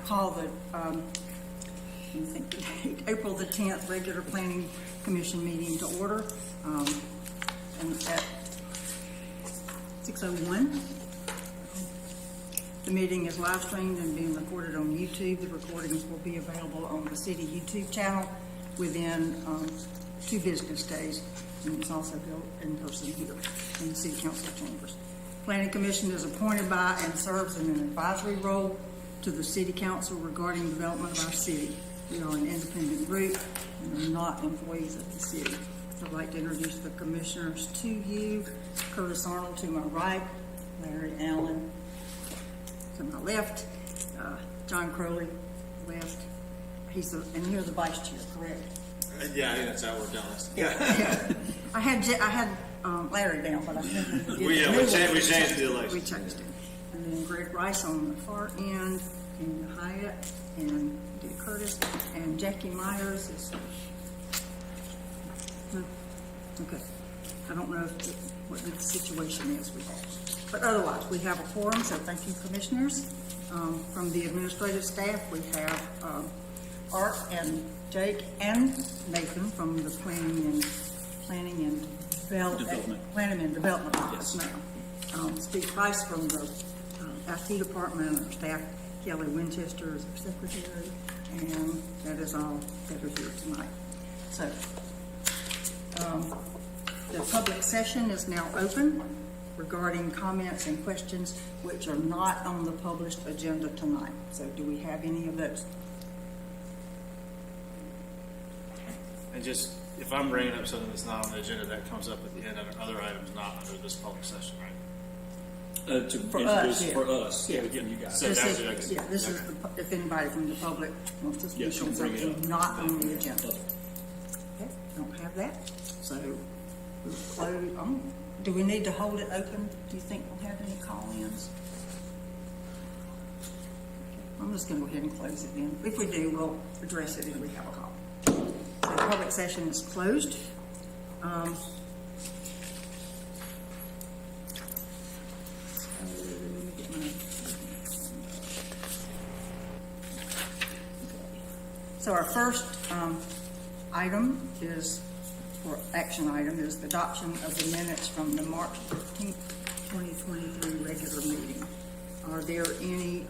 call the let me think the date, April the 10th regular Planning Commission meeting to order, and at 6:01. The meeting is live streamed and being recorded on YouTube. The recordings will be available on the city YouTube channel within 2 business days, and it's also held in person here in the City Council chambers. Planning Commission is appointed by and serves in an advisory role to the City Council regarding development of our city. We are an independent group and are not employees of the city. I'd like to introduce the commissioners to you. Curtis Arnold to my right, Larry Allen to my left, John Crowley left. And you're the vice chair, correct? Yeah, I think that's how we're done. Yeah. I had Larry down, but I think we changed the election. We changed it. And then Greg Rice on the far end, and Hyatt, and Dick Curtis, and Jackie Myers is. No. Okay. I don't know what the situation is with that. But otherwise, we have a quorum, so thank you, commissioners. From the administrative staff, we have Art and Jake and Nathan from the Planning and Development Office now. Steve Price from the IT Department, our staff, Kelly Winchester is our secretary, and that is all that are here tonight. So, the public session is now open regarding comments and questions which are not on the published agenda tonight. So do we have any of those? And just, if I'm bringing up something that's not on the agenda, that comes up at the end of other items not under this public session, right? For us, Yeah, yeah. you guys. So This that's is, yeah, this is if anybody from the public wants to speak Yes, you on can bring it something up. not on the agenda. Okay, don't have that. So we'll close. Do we need to hold it open? Do you think we'll have any call-ins? I'm just going to go ahead and close it then. If we do, we'll address it if we have a call. So the public session is closed. So our first item is, or action item, is the adoption of the minutes from the March 15th, 2023 regular meeting. Are there any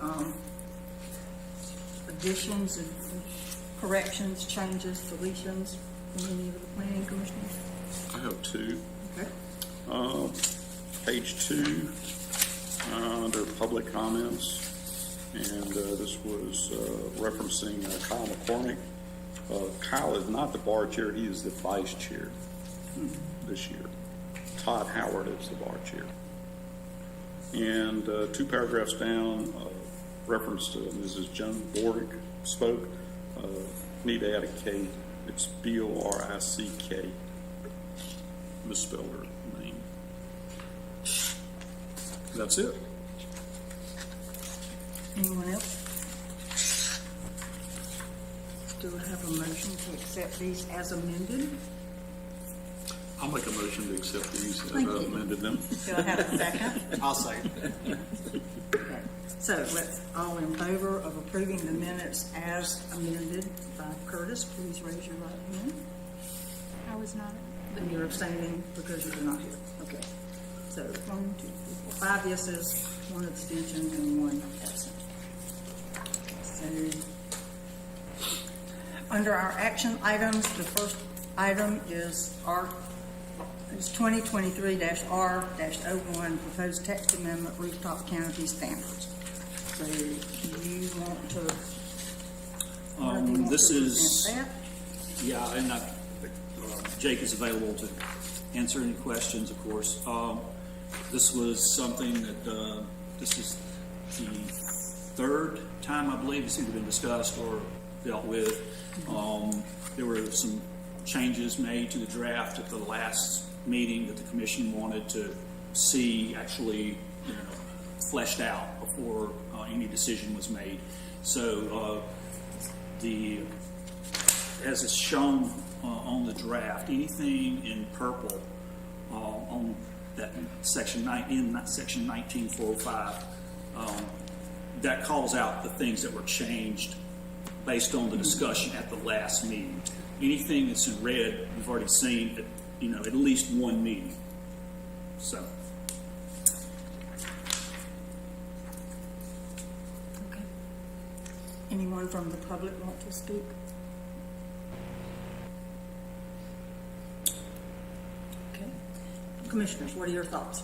additions and corrections, changes, deletions from any of the planning commissioners? I have 2. Okay. Page 2, under public comments, and this was referencing Kyle McCormick. Kyle is not the bar chair, he is the vice chair this year. Todd Howard is the bar chair. And 2 paragraphs down, reference to Mrs. Joan Borick spoke. Need to add a K. It's B-O-R-I-C-K. Misspelled her name. That's it. Anyone else? Do I have a motion to accept these as amended? I'll make a motion to accept these as Thank you. amended them. Do I have a second? I'll say. Okay. So let's all in favor of approving the minutes as amended by Curtis, please raise your right hand. I was not. And you're abstaining because you're not here. Okay. So 1, 2, 3, 4, 5 yeses, 1 abstention, and 1 absent. So under our action items, the first item is 2023-R-01, proposed text amendment rooftop canopy standards. So do you want to? This is, present that? yeah, and Jake is available to answer any questions, of course. This was something that, this is the 3rd time, I believe, it's either been discussed or dealt with. There were some changes made to the draft at the last meeting that the commission wanted to see actually, fleshed out before any decision was made. So as is shown on the draft, anything in purple on that section 19, in that section 19405 that calls out the things that were changed based on the discussion at the last meeting. Anything that's in red, we've already seen at, at least one meeting. So, Okay. Anyone from the public want to speak? Okay. Commissioners, what are your thoughts?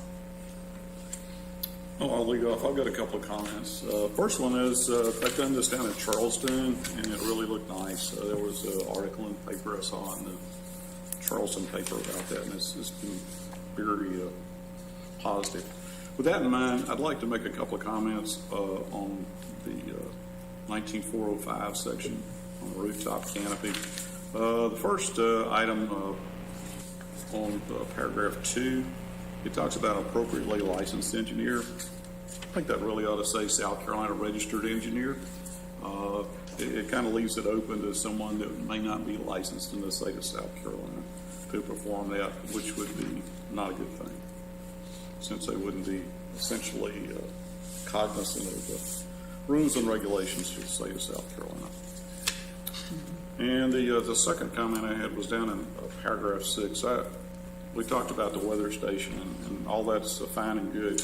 Oh, I'll lead off. I've got a couple of comments. First one is, I've done this down in Charleston, and it really looked nice. There was an article in the paper I saw in the Charleston paper about that, and it's been very positive. With that in mind, I'd like to make a couple of comments on the 19405 section on the rooftop canopy. The first item on paragraph 2, it talks about appropriately licensed engineer. I think that really ought to say South Carolina registered engineer. It kind of leaves it open to someone that may not be licensed in the state of South Carolina to perform that, which would be not a good thing, since they wouldn't be essentially cognizant of the rules and regulations for the state of South Carolina. And the second comment I had was down in paragraph 6. We talked about the weather station, and all that's fine and good,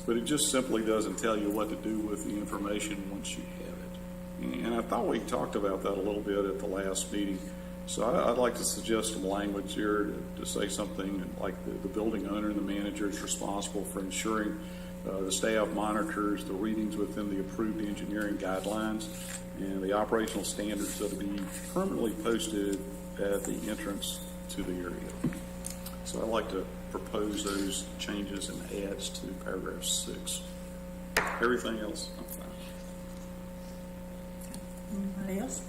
but it just simply doesn't tell you what to do with the information once you have it. And I thought we talked about that a little bit at the last meeting. So I'd like to suggest some language here to say something like the building owner and the manager is responsible for ensuring the staff monitors the readings within the approved engineering guidelines and the operational standards that will be permanently posted at the entrance to the area. So I'd like to propose those changes and adds to paragraph 6. Everything else, I'm fine. Anybody else?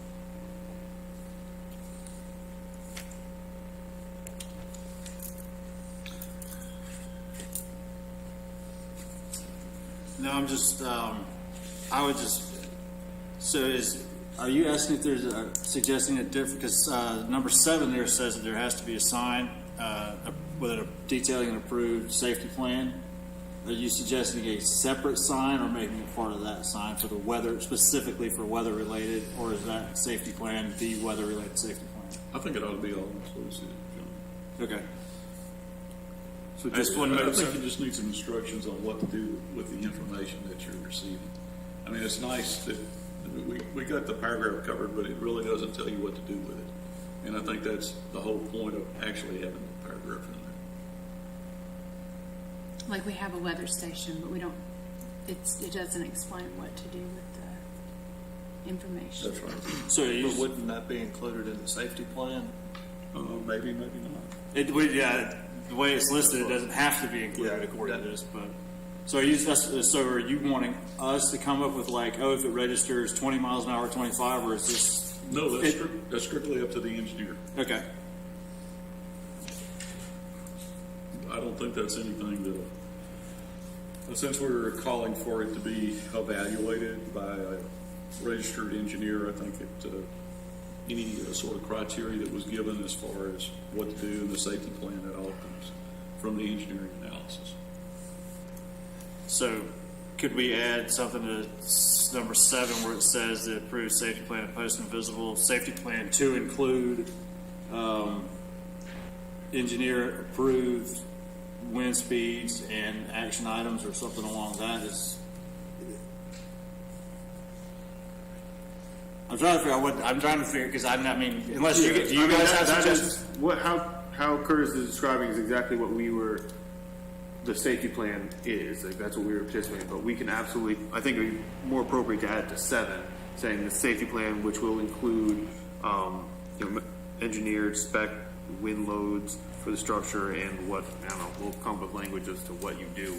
No, I'm just, I would just, are you asking if there's suggesting a different, because number 7 there says that there has to be a sign with a detailing an approved safety plan. Are you suggesting a separate sign or making it part of that sign for the weather, specifically for weather related, or is that safety plan the weather related safety plan? I think it ought to be all inclusive, John. Okay. So I just one think minute. you just need some instructions on what to do with the information that you're receiving. I mean, it's nice that we got the paragraph covered, but it really doesn't tell you what to do with it. And I think that's the whole point of actually having the paragraph in there. Like we have a weather station, but we don't, it doesn't explain what to do with the information. That's right. So you, But wouldn't that be included in the safety plan? Maybe, maybe not. it would, yeah, the way it's listed, it doesn't have to be included Yeah, according to that- this, but. So are you wanting us to come up with like, oh, if it registers 20 miles an hour, 25, or is this? No, that's strictly up to the engineer. Okay. I don't think that's anything that, since we're calling for it to be evaluated by a registered engineer, I think that any sort of criteria that was given as far as what to do in the safety plan, that all comes from the engineering analysis. So could we add something to number 7 where it says the approved safety plan post and visible safety plan to include engineer approved wind speeds and action items or something along that? I'm trying to figure out what I'm trying to figure, because I mean, unless you get, do you guys have suggestions? What how Curtis is describing is exactly what the safety plan is. Like that's what we were participating. But we can absolutely, I think, it'd be more appropriate to add it to 7, saying the safety plan, which will include engineered spec wind loads for the structure and what, I don't know, we'll come up with language as to what you do.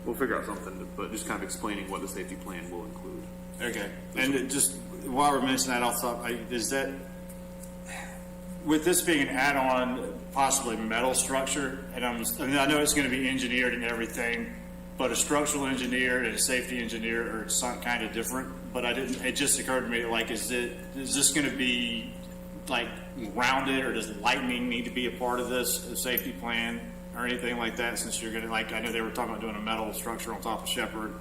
We'll figure out something, but just kind of explaining what the safety plan will include. Okay, and it just while we're mentioning that, also, is that with this being an add-on, possibly metal structure, and I know it's going to be engineered and everything, but a structural engineer and a safety engineer are some kind of different. But it just occurred to me, like, is this going to be like rounded, or does lightning need to be a part of this safety plan or anything like that? Since you're going to, like, I know they were talking about doing a metal structure on top of Shepherd.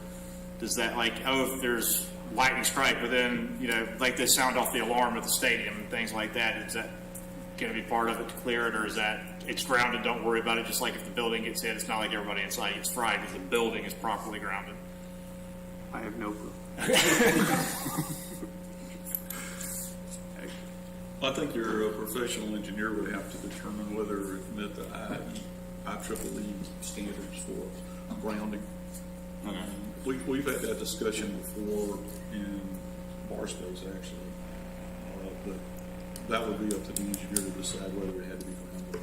Does that, like, oh, if there's lightning strike within, you know, like they sound off the alarm at the stadium and things like that, is that going to be part of it to clear it, or is that it's grounded, don't worry about it, just like if the building gets hit, it's not like everybody inside gets fried because the building is properly grounded? I have no clue. I think your professional engineer would have to determine whether it met the IEEE standards for grounding. We've had that discussion before in bar space, actually. But that would be up to the engineer to decide whether it had to be grounded.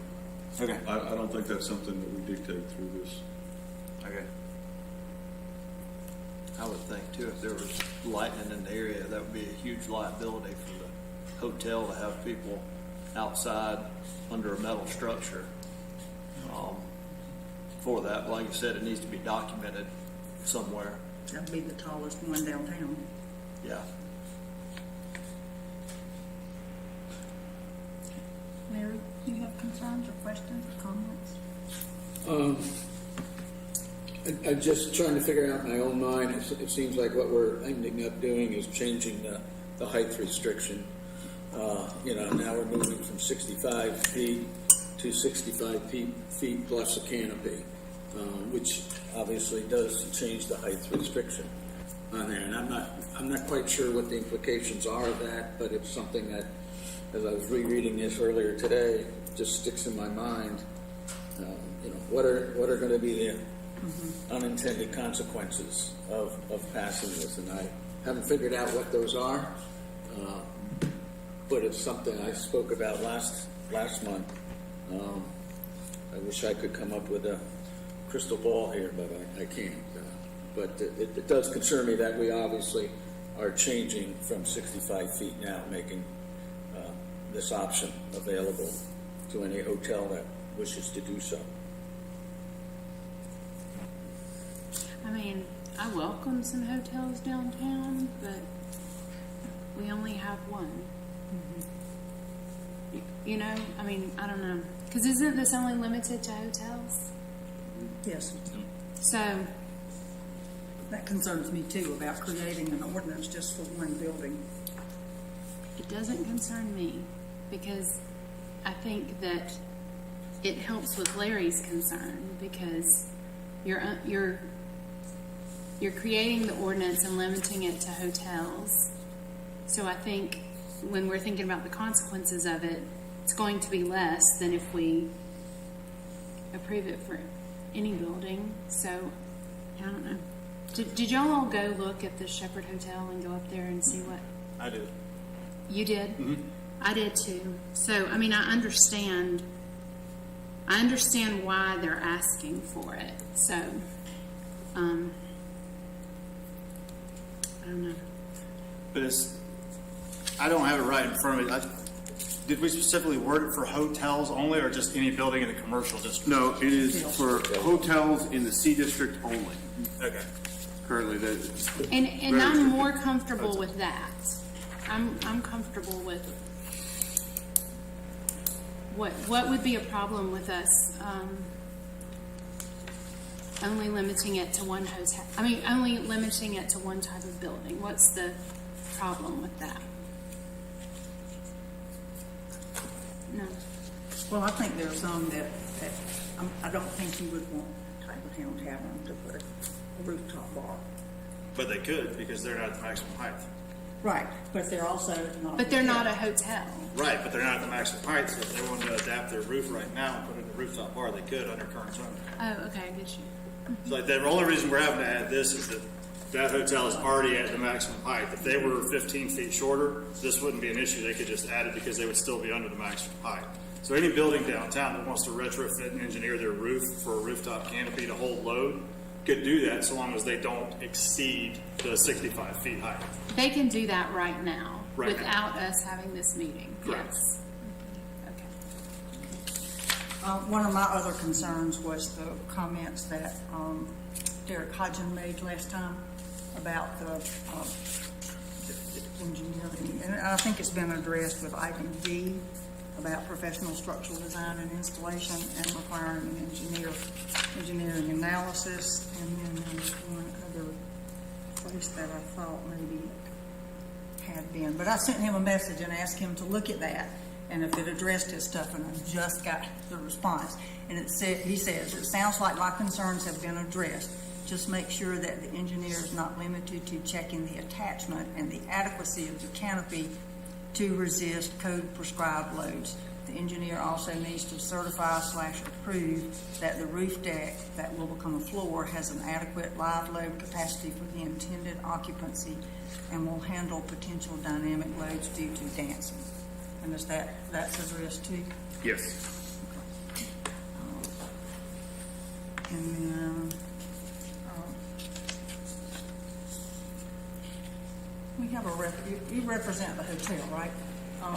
Okay. I don't think that's something that we dictate through this. Okay. I would think too, if there was lightning in the area, that would be a huge liability for the hotel to have people outside under a metal structure. For that, like you said, it needs to be documented somewhere. That'd be the tallest one downtown. Yeah. Larry, do you have concerns or questions or comments? I'm just trying to figure out in my own mind. It seems like what we're ending up doing is changing the height restriction. Now we're moving from 65 feet to 65 feet plus a canopy, which obviously does change the height restriction on there. And I'm not quite sure what the implications are of that, but it's something that, as I was rereading this earlier today, just sticks in my mind. What are going to be the unintended consequences of passing this? And I haven't figured out what those are, but it's something I spoke about last month. I wish I could come up with a crystal ball here, but I can't. But it does concern me that we obviously are changing from 65 feet now, making this option available to any hotel that wishes to do so. I mean, I welcome some hotels downtown, but we only have one. I mean, I don't know. Because isn't this only limited to hotels? Yes, So, that concerns me too, about creating an ordinance just for one building. it doesn't concern me because I think that it helps with Larry's concern because you're creating the ordinance and limiting it to hotels. So I think when we're thinking about the consequences of it, it's going to be less than if we approve it for any building. So I don't know. Did y'all all go look at the Shepherd Hotel and go up there and see what? I did. You did? Mm-hmm. I did too. So, I mean, I understand why they're asking for it. So, I don't know. But I don't have it right in front of me. Did we specifically word it for hotels only, or just any building in the commercial district? No, it is for hotels in the C district only. Okay. Currently, And Very I'm true. more comfortable with that. I'm comfortable with what would be a problem with us only limiting it to one hotel. I mean, only limiting it to one type of building. What's the problem with that? No. Well, I think there are some that I don't think you would want type of town tavern to put a rooftop bar. But they could, because they're not at the maximum height. Right, but they're also not. But they're not a hotel. Right, but they're not at the maximum height, so if they wanted to adapt their roof right now and put in a rooftop bar, they could under current zoning. Oh, okay, I get you. So like, the only reason we're having to add this is that that hotel is already at the maximum height. If they were 15 feet shorter, this wouldn't be an issue. They could just add it because they would still be under the maximum height. So any building downtown that wants to retrofit and engineer their roof for a rooftop canopy to hold load could do that so long as they don't exceed the 65 feet height. They can do that right now Right now. without us having this meeting. Correct. Yes. Okay. One of my other concerns was the comments that Derek Hodgen made last time about the engineering. And I think it's been addressed with item D about professional structural design and installation and requiring an engineering analysis. And then there was one other place that I thought maybe it had been. But I sent him a message and asked him to look at that and if it addressed his stuff, and I just got the response. And it said, he says, "It sounds like my concerns have been addressed. Just make sure that the engineer is not limited to checking the attachment and the adequacy of the canopy to resist code prescribed loads. The engineer also needs to certify/approve that the roof deck that will become a floor has an adequate live load capacity for the intended occupancy and will handle potential dynamic loads due to dancing." And is that's addressed too? Yes. And then, we have you represent the hotel, right?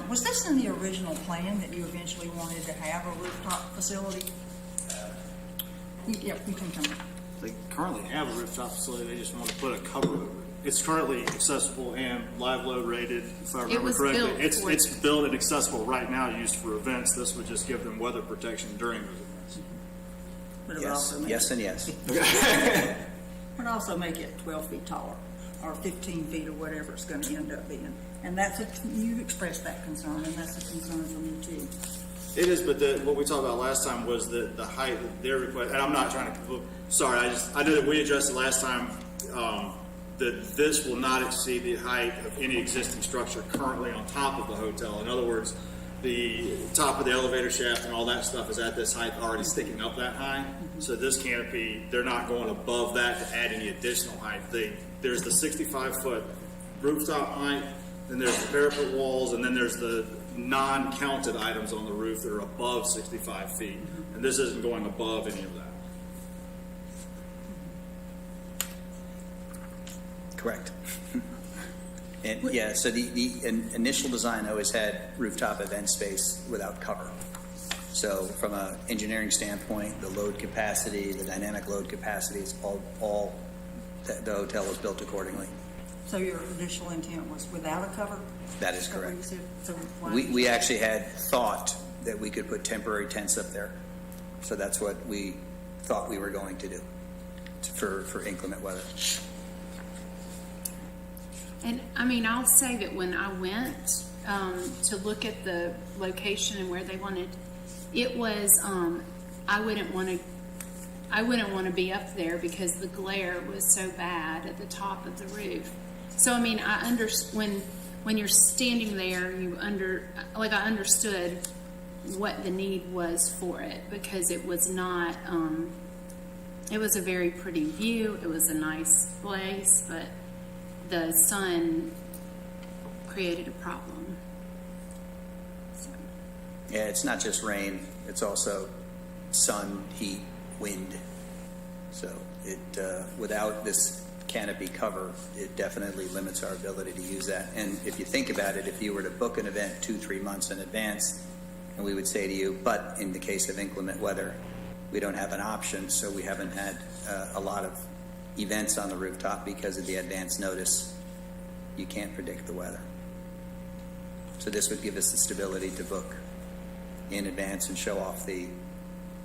Was this in the original plan that you eventually wanted to have a rooftop facility? Yeah, you can come. They currently have a rooftop facility, they just want to put a cover over it. It's currently accessible and live load rated, if I remember was correctly. built It's for- it's built and accessible right now, used for events. This would just give them weather protection during those events. But it would Yes, also make yes, and yes. would also make it 12 feet taller or 15 feet or whatever it's going to end up being. And you've expressed that concern, and that's a concern for me too. It is, but what we talked about last time was the height of their request, and I'm not trying to, sorry, I know that we addressed it last time, that this will not exceed the height of any existing structure currently on top of the hotel. In other words, the top of the elevator shaft and all that stuff is at this height, already sticking up that high. So this canopy, they're not going above that to add any additional height. There's the 65-foot rooftop height, then there's the parapet walls, and then there's the non-counted items on the roof that are above 65 feet. And this isn't going above any of that. Correct. And yeah, so the initial design always had rooftop event space without cover. So from an engineering standpoint, the load capacity, the dynamic load capacity is all the hotel was built accordingly. So your initial intent was without a cover? That is Is that what correct. you said? So why- We actually had thought that we could put temporary tents up there. So that's what we thought we were going to do for inclement weather. And I mean, I'll say that when I went to look at the location and where they wanted, it was I wouldn't want to be up there because the glare was so bad at the top of the roof. So I mean, when you're standing there, I understood what the need was for it because it was not. It was a very pretty view. It was a nice place, but the sun created a problem. So. Yeah, it's not just rain, it's also sun, heat, wind. So it without this canopy cover, it definitely limits our ability to use that. And if you think about it, if you were to book an event 2-3 months in advance, and we would say to you, but in the case of inclement weather, we don't have an option, so we haven't had a lot of events on the rooftop because of the advance notice. You can't predict the weather. So this would give us the stability to book in advance and show off the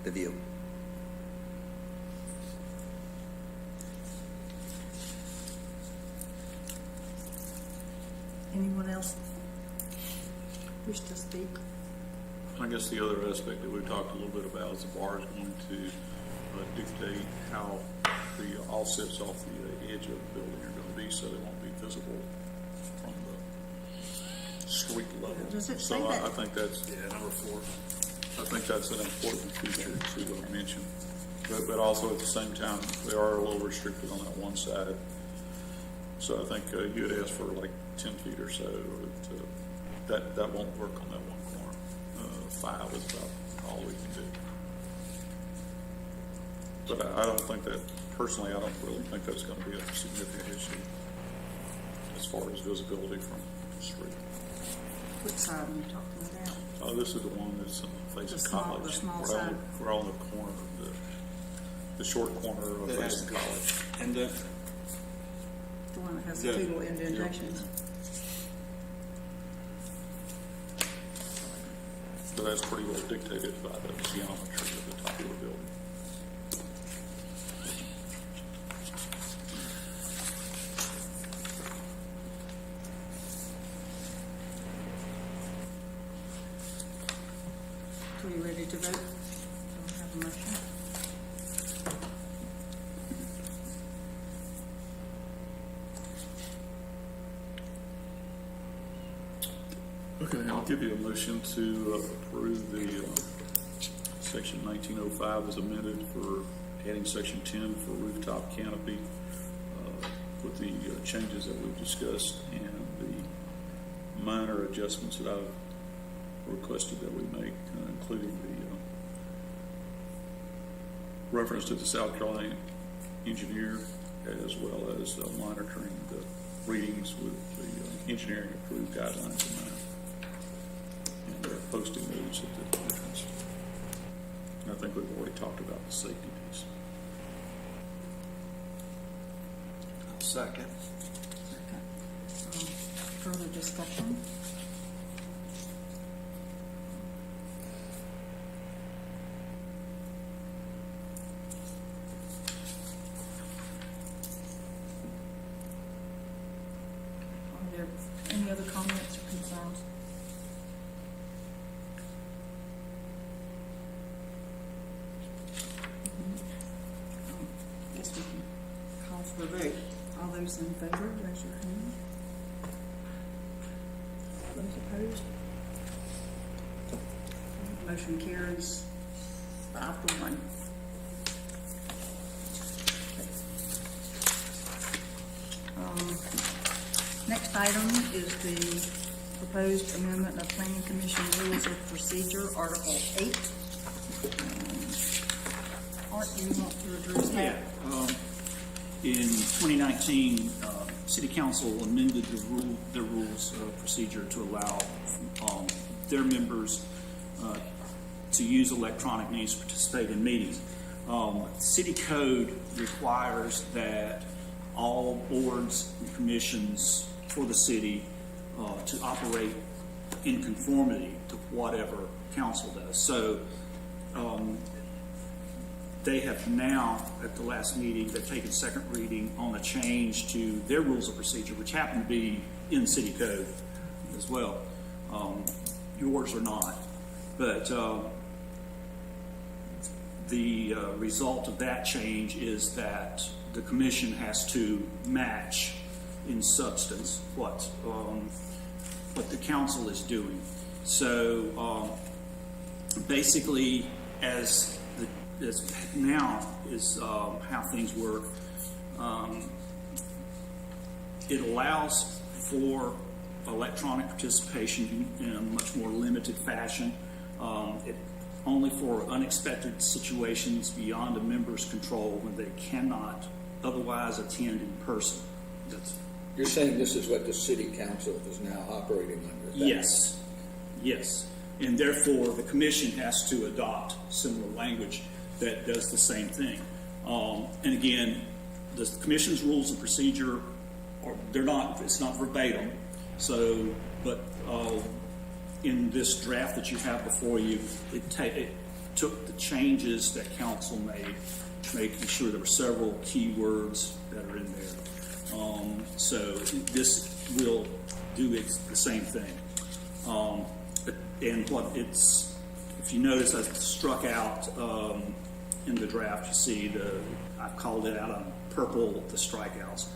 view. Anyone else wish to speak? I guess the other aspect that we've talked a little bit about is the bar is going to dictate how the offsets off the edge of the building are going to be, so they won't be visible from the street level. Does it say So that? I think that's, Number 4. I think that's an important feature to mention. But also at the same time, they are a little restricted on that one side. So I think you had asked for like 10 feet or so. That won't work on that one corner. 5 is about all we can do. But I don't think that, personally, I don't really think that's going to be a significant issue as far as visibility from the street. Which side are you talking about? This is the one that's facing The small- college. the small We're side. We're on the corner of the short corner of That has facing the- college. And The one that has the Yeah. two little indentations? But that's pretty well dictated by the geometry of the top of the building. ready to vote? Do I have a motion? Okay, I'll give you a motion to approve the section 1905 as amended for adding section 10 for rooftop canopy with the changes that we've discussed and the minor adjustments that I've requested that we make, including the reference to the South Carolina engineer, as well as monitoring the readings with the engineering approved guidelines in mind. And posting those at the entrance. And I think we've already talked about the safety piece. Second. Further discussion? Are there any other comments or concerns? Guess we can call for a vote. All those in favor, raise your hand. Those opposed? Motion carries 5-1. Next item is the proposed amendment of Planning Commission Rules of Procedure, Article 8. Art, do you want to address that? In 2019, City Council amended the rules of procedure to allow their members to use electronic means to participate in meetings. City code requires that all boards and commissions for the city to operate in conformity to whatever council does. So they have now, at the last meeting, they've taken second reading on a change to their rules of procedure, which happen to be in city code as well. Yours are not. But the result of that change is that the commission has to match in substance what the council is doing. So basically, as now is how things work. It allows for electronic participation in a much more limited fashion. Only for unexpected situations beyond a member's control when they cannot otherwise attend in person. You're saying this is what the city council is now operating under? Yes, yes. And therefore, the commission has to adopt similar language that does the same thing. And again, the commission's rules of procedure it's not verbatim. So, but in this draft that you have before you, it took the changes that council made, making sure there were several key words that are in there. So this will do the same thing. And if you notice, I struck out in the draft, you see I've called it out on purple, the strikeouts.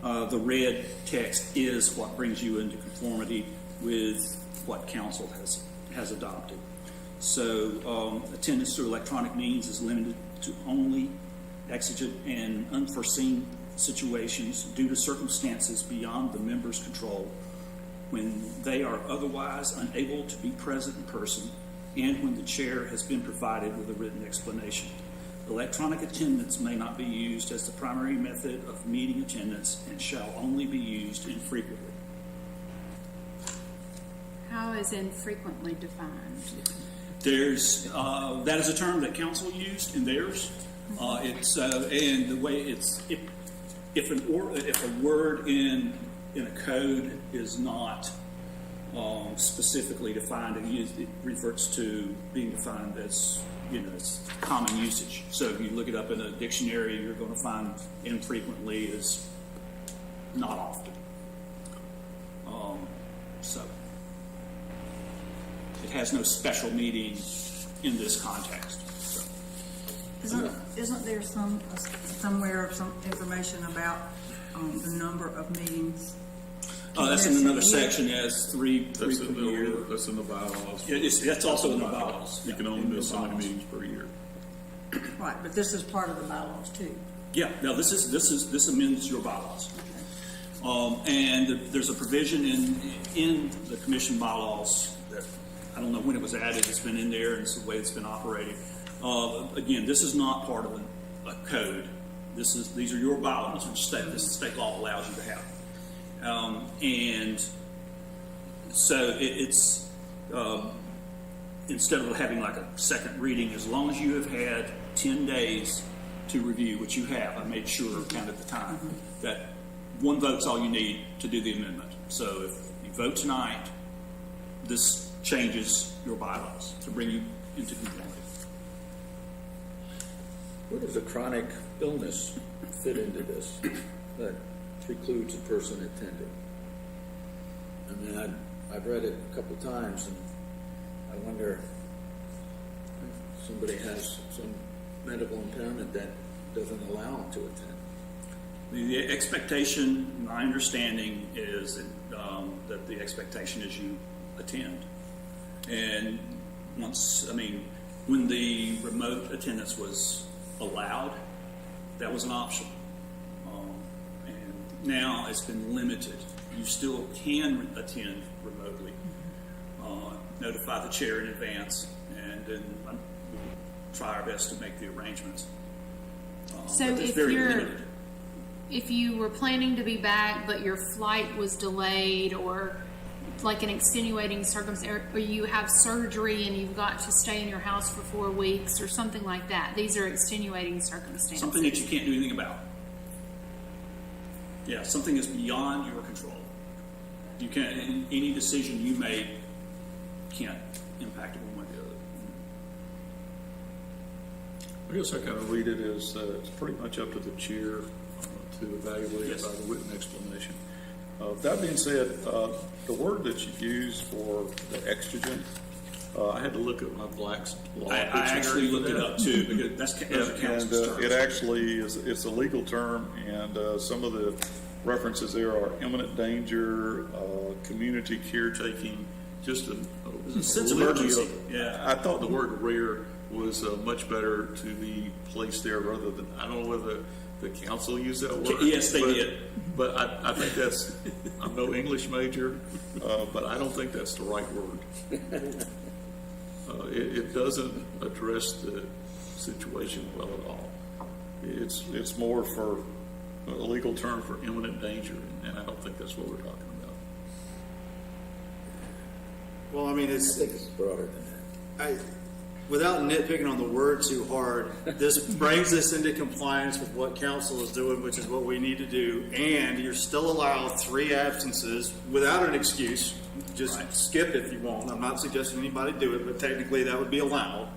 The red text is what brings you into conformity with what council has adopted. So attendance through electronic means is limited to only exigent and unforeseen situations due to circumstances beyond the member's control, when they are otherwise unable to be present in person, and when the chair has been provided with a written explanation. Electronic attendance may not be used as the primary method of meeting attendance and shall only be used infrequently. How is infrequently defined? There's that is a term that council used in theirs. It's and the way it's if a word in a code is not specifically defined, it reverts to being defined as it's common usage. So if you look it up in a dictionary, you're going to find infrequently is not often. So it has no special meaning in this context. So, Isn't there somewhere some information about the number of meetings? that's in another section as three That's per in year. that's in the bylaws. That's also in the bylaws. You can Yeah, only in the miss so many bylaws. meetings per year. Right, but this is part of the bylaws too. Yeah, no, this amends your bylaws. And there's a provision in the commission bylaws that, I don't know when it was added, it's been in there, and it's the way it's been operating. Again, this is not part of a code. These are your bylaws, which state law allows you to have. And so it's, instead of having like a second reading, as long as you have had 10 days to review, which you have, I made sure kind of at the time, that one vote's all you need to do the amendment. So if you vote tonight, this changes your bylaws to bring you into conformity. Where does a chronic illness fit into this that precludes a person attending? I mean, I've read it a couple of times, and I wonder if somebody has some medical impairment that doesn't allow them to attend. The expectation, my understanding is that the expectation is you attend. And when the remote attendance was allowed, that was an option. And now it's been limited. You still can attend remotely. Notify the chair in advance, and then we'll try our best to make the arrangements. So But it's if very you're, limited. if you were planning to be back, but your flight was delayed, or like an extenuating circumstance, or you have surgery and you've got to stay in your house for 4 weeks or something like that, these are extenuating circumstances. Something that you can't do anything about. Yeah, something is beyond your control. You can't, any decision you make can't impact it one way or the other. I guess I kind of read it as it's pretty much up to the chair to evaluate it Yes. by the written explanation. That being said, the word that you use for the exigent, I had to look at my Black's Law I actually Dictionary for looked it that. up too, because those are And council's terms. it actually is, it's a legal term, and some of the references there are imminent danger, community caretaking, just a sense of litany urgency, yeah. I thought the word rare was much better to be placed there rather than, I don't know whether the council used that word. Yes, they but- did. But I think that's, I'm no English major, but I don't think that's the right word. It doesn't address the situation well at all. It's more for a legal term for imminent danger, and I don't think that's what we're talking about. Well, I mean, I think it's broader than that. without nitpicking on the word too hard, this brings us into compliance with what council is doing, which is what we need to do. And you're still allowed 3 absences without an excuse. Just skip if you want. I'm not suggesting anybody do it, but technically that would be allowed.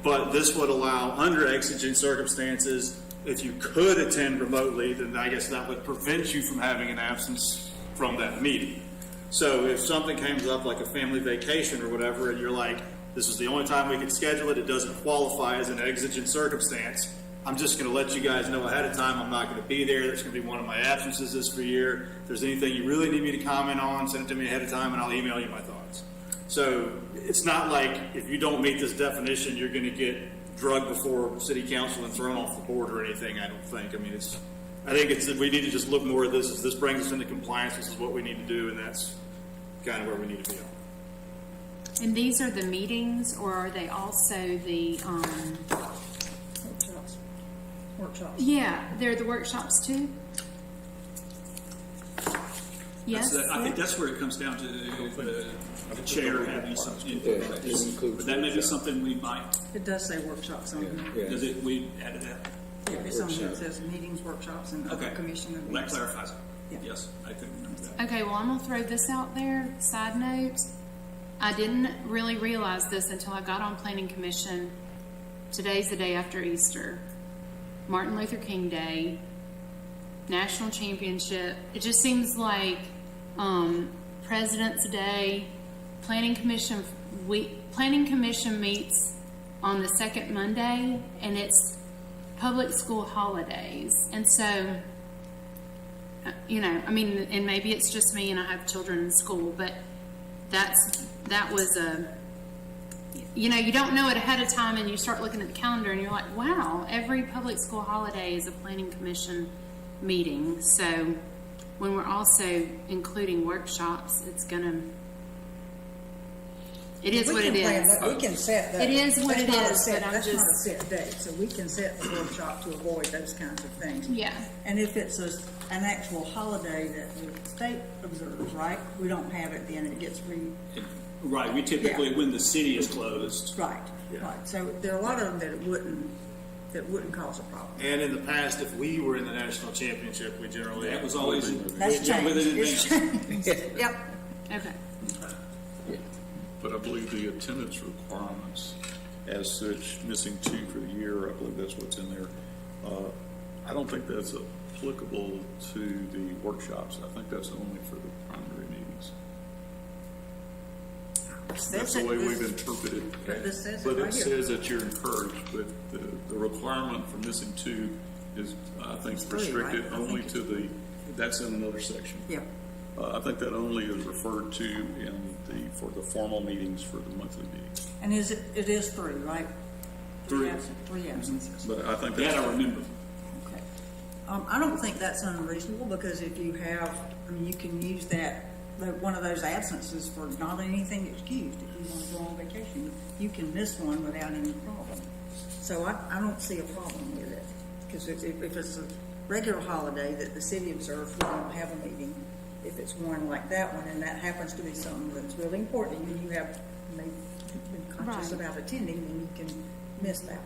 But this would allow, under exigent circumstances, if you could attend remotely, then I guess that would prevent you from having an absence from that meeting. So if something comes up like a family vacation or whatever, and you're like, this is the only time we can schedule it, it doesn't qualify as an exigent circumstance, I'm just going to let you guys know ahead of time I'm not going to be there. That's going to be one of my absences this year. If there's anything you really need me to comment on, send it to me ahead of time and I'll email you my thoughts. So it's not like if you don't meet this definition, you're going to get drugged before city council and thrown off the board or anything, I don't think. I mean, I think we need to just look more at this as this brings us into compliance. This is what we need to do, and that's kind of where we need to be on. And these are the meetings, or are they also the, Workshops. yeah, they're the workshops too? Yes? I think that's where it comes down to the chair having some input. Yeah, it includes But that may be workshops. something we might, It does say workshops on here. Yeah. does it, we added that? Yeah, it's on here. It says meetings, workshops, and other Okay. commission Well, that events. clarifies it. Yeah. Yes, I couldn't remember that. Okay, well, I'm gonna throw this out there, side note. I didn't really realize this until I got on planning commission. Today's the day after Easter. Martin Luther King Day, National Championship. It just seems like, President's Day, planning commission meets on the second Monday, and it's public school holidays. And so, you know, I mean, and maybe it's just me and I have children in school, but that was a, you know, you don't know it ahead of time, and you start looking at the calendar and you're like, wow, every public school holiday is a planning commission meeting. So when we're also including workshops, it's gonna, it is what it is. We can set that. It is what That's it not a is, set- but I'm That's not a just- set date, so we can set the workshop to avoid those kinds of things. Yeah. And if it's an actual holiday that the state observes, right, we don't have it then, it gets Right, we typically, Yeah. when the city is closed, right. So there are a lot of them that it wouldn't cause a problem. And in the past, if we were in the national championship, we generally. that was always. That's we jump with it in changed. advance. It's changed. Yep. Okay. But I believe the attendance requirements as such, missing 2 for the year, I believe that's what's in there. I don't think that's applicable to the workshops. I think that's only for the primary meetings. That's the way we've interpreted it. But this says it But right it here. says that you're encouraged, but the requirement for missing 2 is, I think, It's 3, restricted right? I only think to the, that's in another section. Yeah. I think that only is referred to for the formal meetings for the monthly meetings. And it is 3, right? 3. Three absences. But I think That that's. I remember. Okay. I don't think that's unreasonable, because if you have, I mean, you can use one of those absences for not anything excused. If you want to go on vacation, you can miss one without any problem. So I don't see a problem with it, because if it's a regular holiday that the city observes, we don't have a meeting. If it's one like that one, and that happens to be something that's really important, and you have maybe been conscious Right. about attending, then you can miss that.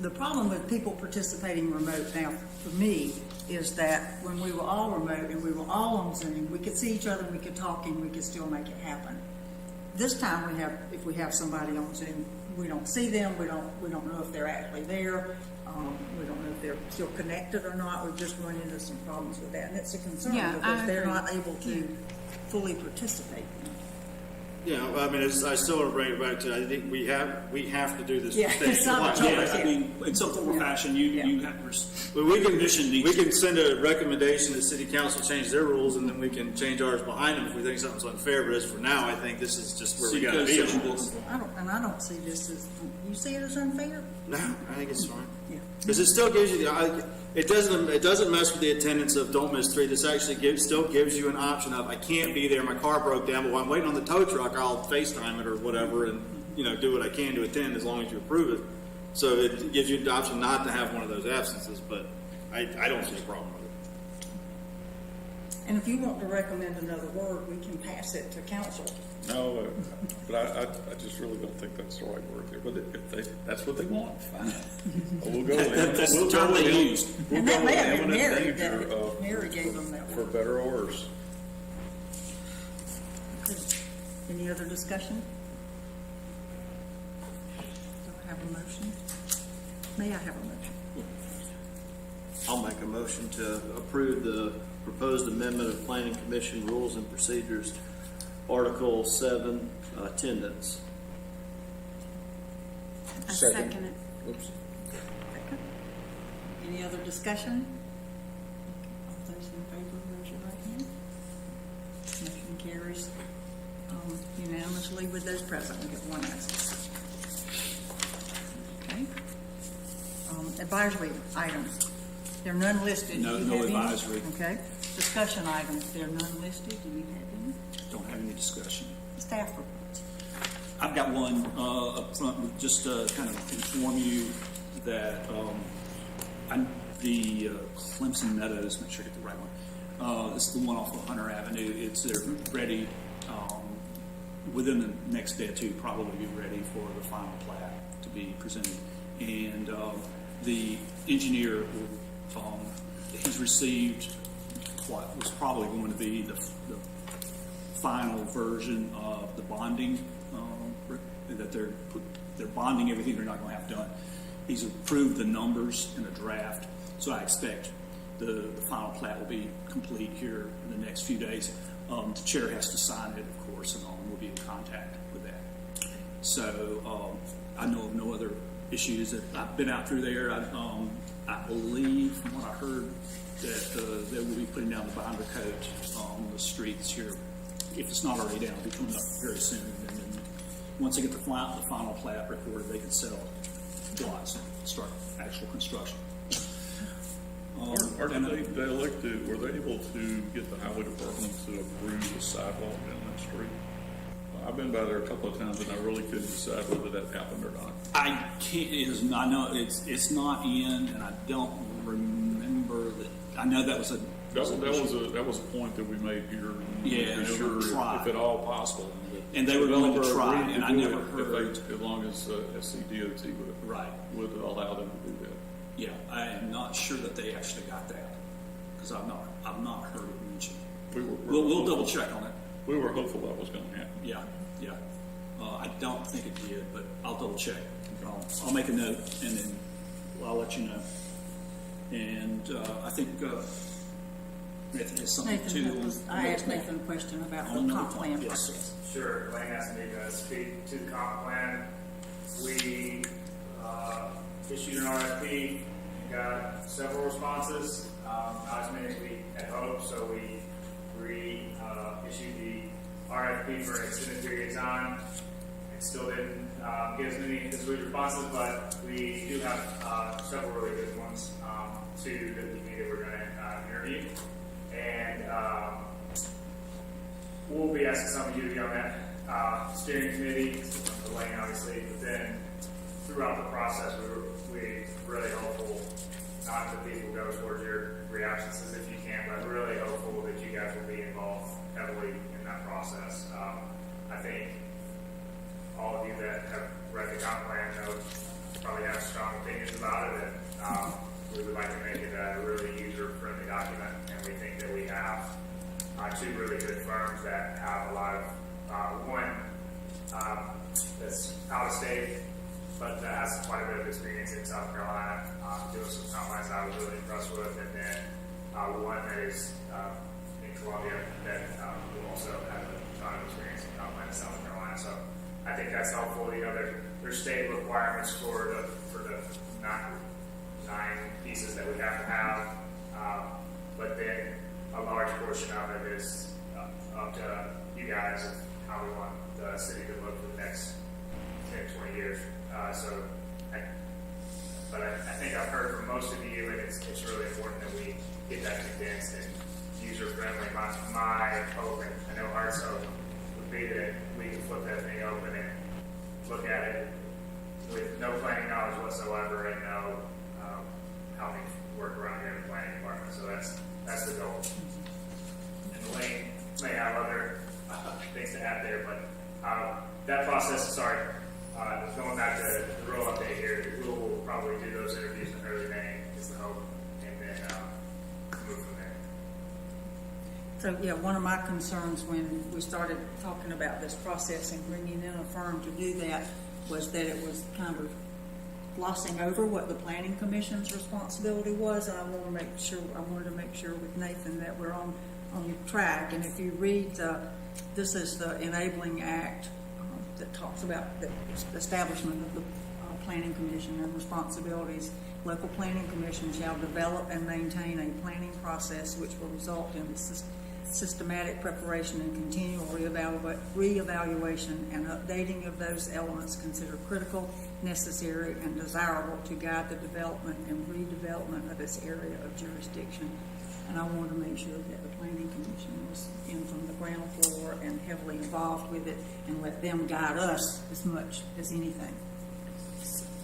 The problem with people participating remote now, for me, is that when we were all remote and we were all on Zoom, we could see each other, we could talk, and we could still make it happen. This time if we have somebody on Zoom, we don't see them, we don't know if they're actually there, we don't know if they're still connected or not. We've just run into some problems with that, and it's a concern Yeah, I because they're agree. not able to fully participate. Yeah, I mean, I still want to bring it back to, I think we have to do this. Yeah, it's not a choice. Yeah, I mean, in some form or fashion, you have, But we Commission needs can to- send a recommendation that city council change their rules, and then we can change ours behind them if we think something's unfair. But as for now, I think this is just where we gotta be on this. I don't see this as, you see it as unfair? No, I think it's fine. Yeah. Because it still gives you it doesn't mess with the attendance of don't miss 3. This actually still gives you an option of I can't be there, my car broke down, but while I'm waiting on the tow truck, I'll FaceTime it or whatever, and do what I can to attend as long as you approve it. So it gives you the option not to have one of those absences, but I don't see a problem with it. And if you want to recommend another word, we can pass it to council. No, but I just really don't think that's the right word there. But if that's what they want, fine. We'll go with That's it. the term they used. We'll And go that with may have been imminent Mary, danger of- Mary gave them that for word. better or worse. Okay. Any other discussion? Do I have a motion? May I have a motion? I'll make a motion to approve the proposed amendment of Planning Commission Rules and Procedures, Article 7, attendance. I Second. second it. Oops. Any other discussion? All those in favor, raise your right hand. Motion carries unanimously with those present. We get one absence. Okay. Advisory items. There are none listed. No- Do you no have any? advisory. Okay. Discussion items. There are none listed. Do you have any? Don't have any discussion. Staff reports. I've got one up front, just to kind of inform you that the Clemson Meadows, make sure I get the right one. It's the one off of Hunter Avenue. They're ready within the next day or two. Probably be ready for the final plat to be presented, and the engineer he's received what was probably going to be the final version of the bonding that they're bonding everything they're not going to have done. He's approved the numbers in a draft, so I expect the final plat will be complete here in the next few days. The chair has to sign it, of course, and we'll be in contact with that. So I know of no other issues. That I've been out through there. I believe, from what I heard, that they will be putting down the binder coat on the streets here. If it's not already down, it'll be coming up very soon. And then once they get the final plat recorded, they can sell lots and start actual construction. Are they elected, were they able to get the highway department to approve the sidewalk down that street? I've been by there a couple of times and I really couldn't decide whether that happened or not. I can't. I know it's not in, and I don't remember that. I know that was a. That was a point that we made here. Yeah, they were trying. If at all possible. And they were willing to try, agreed to and I do never it heard. as long as SCDOT would allow them to do that. Yeah, I am not sure that they actually got that because I've not heard it mentioned. We'll double check on it. We were hopeful that was going to happen. Yeah. I don't think it did, but I'll double check. I'll make a note and then I'll let you know. And I think Nathan has something too. I asked Nathan a question about the comp plan Yes. process. Sure, Elaine asked me to speak to the comp plan. We issued an RFP and got several responses, not as many as we had hoped, so we issued the RFP for an extended period of time. It still didn't get as many as we responses, but we do have several really good ones, two that we think that we're going to interview. And we'll be asking some of you to be on that steering committee, Elaine obviously, but then throughout the process, we really hopeful, not that people go towards your reactions as if you can, but really hopeful that you guys will be involved heavily in that process. I think all of you that have read the comp plan know probably have strong opinions about it, and we would like to make it a really user-friendly document, and we think that we have two really good firms that have a lot of, one that's out of state, but has quite a bit of experience in South Carolina, doing some comp plans I was really impressed with, and then one that is in Columbia that will also have a ton of experience in comp plans in South Carolina. So I think that's helpful. There's state requirements for the nine pieces that we have to have, but then a large portion of it is up to you guys of how we want the city to look for the next 10, 20 years. But I think I've heard from most of you, and it's really important that we get that condensed and user-friendly. My hope, and I know Art's hope, would be that we can flip that thing open and look at it with no planning knowledge whatsoever and know how things work around here in the planning department. So that's the goal. And Elaine may have other things to add there, but that process, going back to the real update here, we'll probably do those interviews in early May is the hope, and then move from there. So, yeah, one of my concerns when we started talking about this process and bringing in a firm to do that was that it was kind of glossing over what the Planning Commission's responsibility was, and I wanted to make sure with Nathan that we're on track. And if you read this is the Enabling Act that talks about the establishment of the Planning Commission and responsibilities. Local Planning Commission shall develop and maintain a planning process which will result in the systematic preparation and continual reevaluation and updating of those elements considered critical, necessary, and desirable to guide the development and redevelopment of its area of jurisdiction. And I wanted to make sure that the Planning Commission was in from the ground floor and heavily involved with it and let them guide us as much as anything.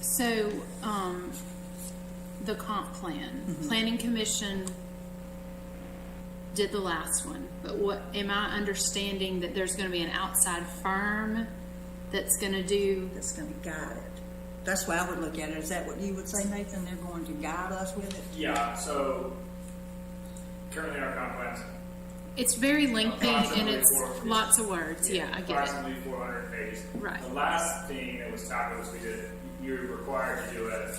So, the comp plan, Planning Commission did the last one, but what, am I understanding that there's gonna be an outside firm that's gonna do? That's going to guide it. That's why I would look at it. Is that what you would say, Nathan? They're going to guide us with it? Yeah, so currently our comp plans It's very lengthy and approximately it's lots of words, yeah, I get it. approximately 400 pages. Right. The last thing that was tackled was you're required to do a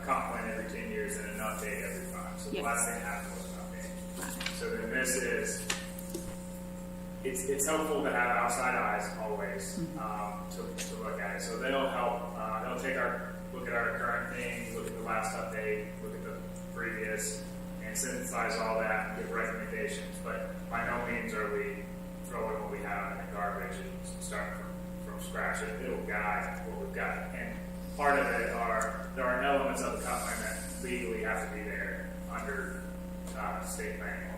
comp plan every 10 years and an update every 5. So Yes. the last thing that happened was an update. Right. So then this is it's helpful to have outside eyes always, to look at it. So they'll help, they'll look at our current thing, look at the last update, look at the previous, and synthesize all that and give recommendations. But by no means are we throwing what we have in the garbage and starting from scratch. It'll guide what we've got. And part of it there are elements of the comp plan that legally have to be there under state planning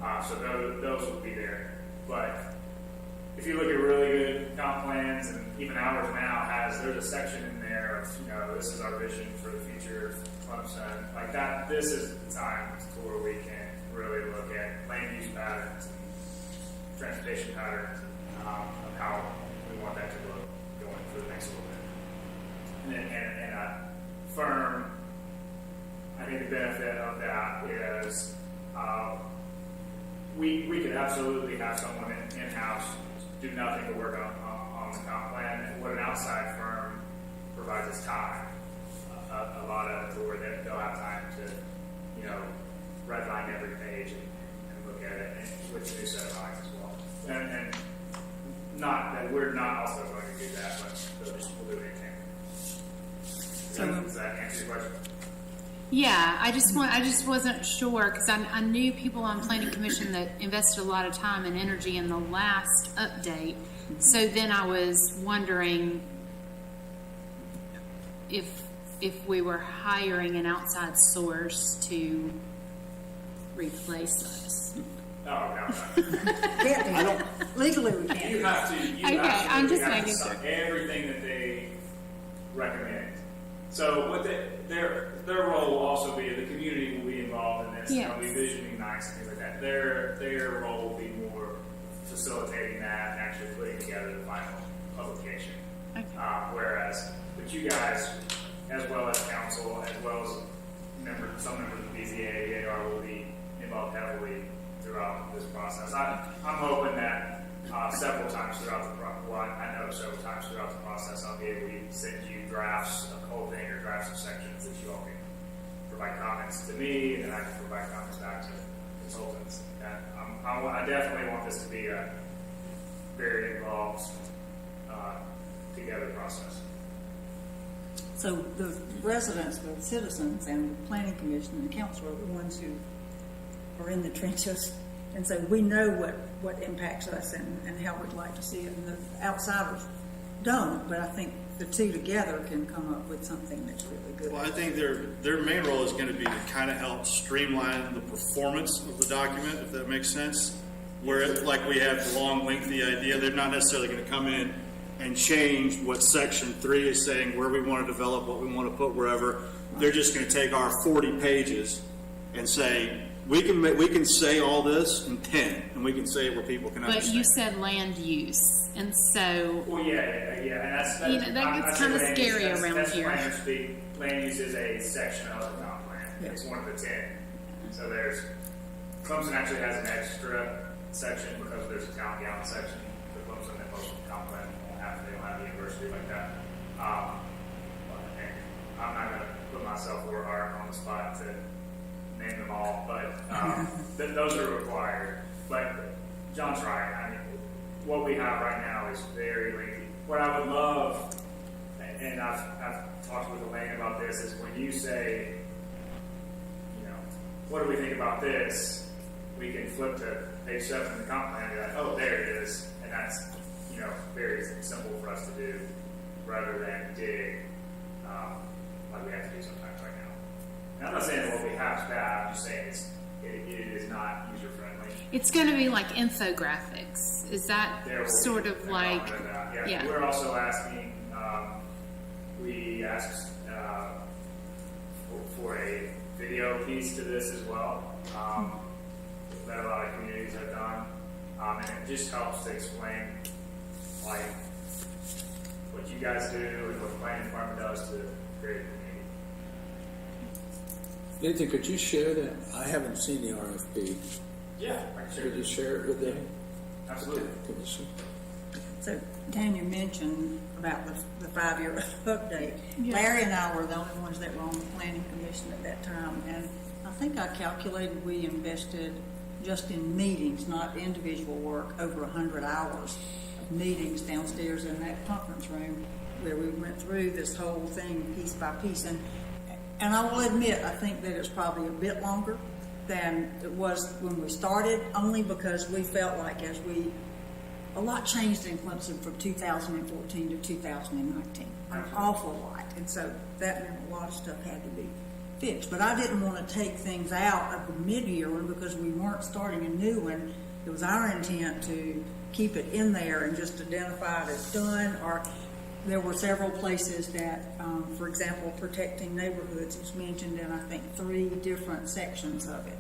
law. So those will be there. But if you look at really good comp plans, and even ours now there's a section in there of, this is our vision for the future of Clemson. Like that, this is the time where we can really look at land use patterns and transportation patterns of how we want that to look going for the next little bit. And a firm, I think the benefit of that is we could absolutely have someone in-house do nothing but work on the comp plan. And what an outside firm provides is time. A lot of it where they'll have time to, redline every page and look at it and with a new set of eyes as well. And not that we're not also going to do that, but we'll do anything. Does that answer your question? Yeah, I just wasn't sure because I knew people on planning commission that invested a lot of time and energy in the last update. So then I was wondering if we were hiring an outside source to replace us. No, no. Can't do. Legally, we can't. You have to. Okay, I'm just making sure. Everything that they recommend. So what their role will also be, the community will be involved in this. Yes. They'll be visioning nights and things like that. Their role will be more facilitating that and actually putting together the final publication. Okay. But you guys, as well as council, as well as some members of the BZA, the AR will be involved heavily throughout this process. I'm hoping that several times throughout the process, I'll be able to send you drafts of the whole thing or drafts of sections that you all can provide comments to me, and then I can provide comments back to consultants. And I definitely want this to be a very involved, together process. So the residents, the citizens, and the planning commission and the council are the ones who are in the trenches. And so we know what impacts us and how we'd like to see it. And the outsiders don't, but I think the two together can come up with something that's really good. Well, I think their main role is going to be to kind of help streamline the performance of the document, if that makes sense. Where, like we have the long, lengthy idea, they're not necessarily going to come in and change what section 3 is saying, where we want to develop, what we want to put wherever. They're just going to take our 40 pages and say, we can say all this in 10, and we can say it where people can understand. But you said land use, and so Well, yeah, and that's that gets kind of scary around here. Planner speak. Land use is a section of the comp plan. Yeah. It's one of the 10. So Clemson actually has an extra section because there's a town gown section for Clemson that most of the comp plan won't have. They don't have a university like that. And I'm not going to put myself or Art on the spot to name them all, but those are required. But John's right. I mean, what we have right now is very lengthy. What I would love, and I've talked with Elaine about this, is when you say, what do we think about this? We can flip to page 7 in the comp plan and be like, oh, there it is. And that's, very simple for us to do rather than dig like we have to do sometimes right now. And I'm not saying that what we have is bad. I'm just saying it is not user friendly. It's going to be like infographics. Is that sort of like? Yeah. We're also asking. We asked for a video piece to this as well. That a lot of communities have done, and it just helps to explain like what you guys do and what the planning department does to create a community. Nathan, could you share that? I haven't seen the RFP. Yeah, I can share. Could you share it with them? Absolutely. Could you see? So Tanya mentioned about the 5-year update. Larry and I were the only ones that were on the planning commission at that time, and I think I calculated we invested just in meetings, not individual work, over 100 hours of meetings downstairs in that conference room where we went through this whole thing piece by piece. And I will admit, I think that it's probably a bit longer than it was when we started, only because we felt like a lot changed in Clemson from 2014 to 2019, an awful lot. And so that meant a lot of stuff had to be fixed. But I didn't want to take things out of the mid-year one because we weren't starting a new one. It was our intent to keep it in there and just identify it as done. Or there were several places that, for example, protecting neighborhoods is mentioned in, I think, 3 different sections of it.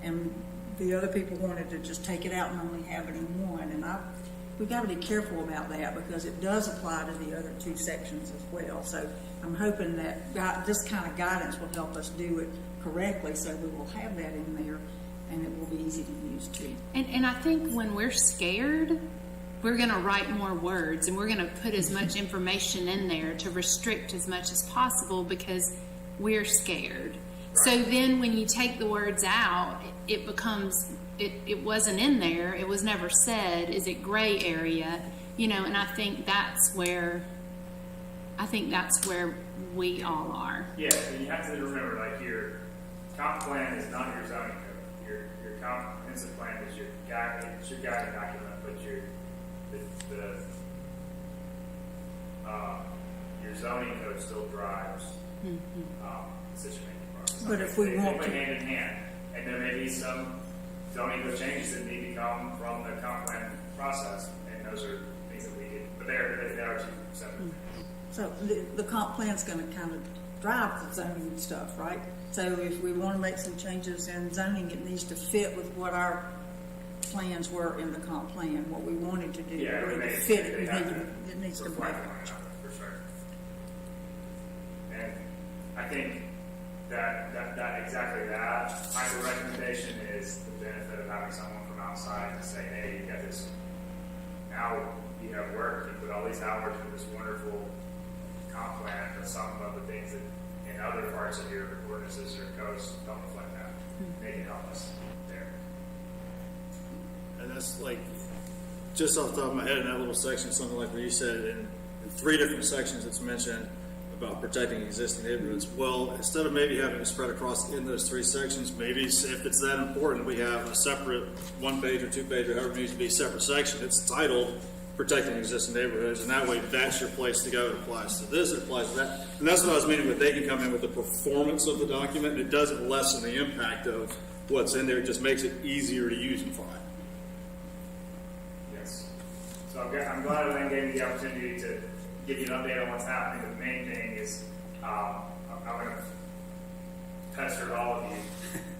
And the other people wanted to just take it out and only have it in one. And we've got to be careful about that because it does apply to the other 2 sections as well. So I'm hoping that this kind of guidance will help us do it correctly, so we will have that in there and it will be easy to use too. And I think when we're scared, we're going to write more words and we're going to put as much information in there to restrict as much as possible because we're scared. So then when you take the words out, it becomes, it wasn't in there, it was never said, is it gray area? And I think that's where we all are. Yeah, and you have to remember, like, your comp plan is not your zoning code. Your comprehensive plan is your guiding document, but your zoning code still drives decision-making process. But if we want they to- go hand in hand, and there may be some zoning code changes that need to come from the comp plan process, and those are things that we did, but they are 2 separate things. So the comp plan's going to kind of drive the zoning stuff, right? So if we want to make some changes in zoning, it needs to fit with what our plans were in the comp plan, what we wanted to do. Yeah, really they to fit it. they have to It needs to reflect match. one another, for sure. And I think that exactly that type of recommendation is the benefit of having someone from outside to say, hey, you got this, now you have work, you put all these hours into this wonderful comp plan, but some of the things that in other parts of your ordinances or codes don't reflect that. They can help us there. And that's like, just off the top of my head in that little section, something like what you said, in 3 different sections it's mentioned about protecting existing neighborhoods. Well, instead of maybe having it spread across in those 3 sections, maybe if it's that important, we have a separate 1-page or 2-page or however it needs to be a separate section. It's titled Protecting Existing Neighborhoods, and that way that's your place to go. It applies to this, it applies to that. And that's what I was meaning with they can come in with the performance of the document, and it doesn't lessen the impact of what's in there. It just makes it easier to use and find. Yes. So I'm glad I then gave you the opportunity to give you an update on what's happening. The main thing is I'm going to pester all of you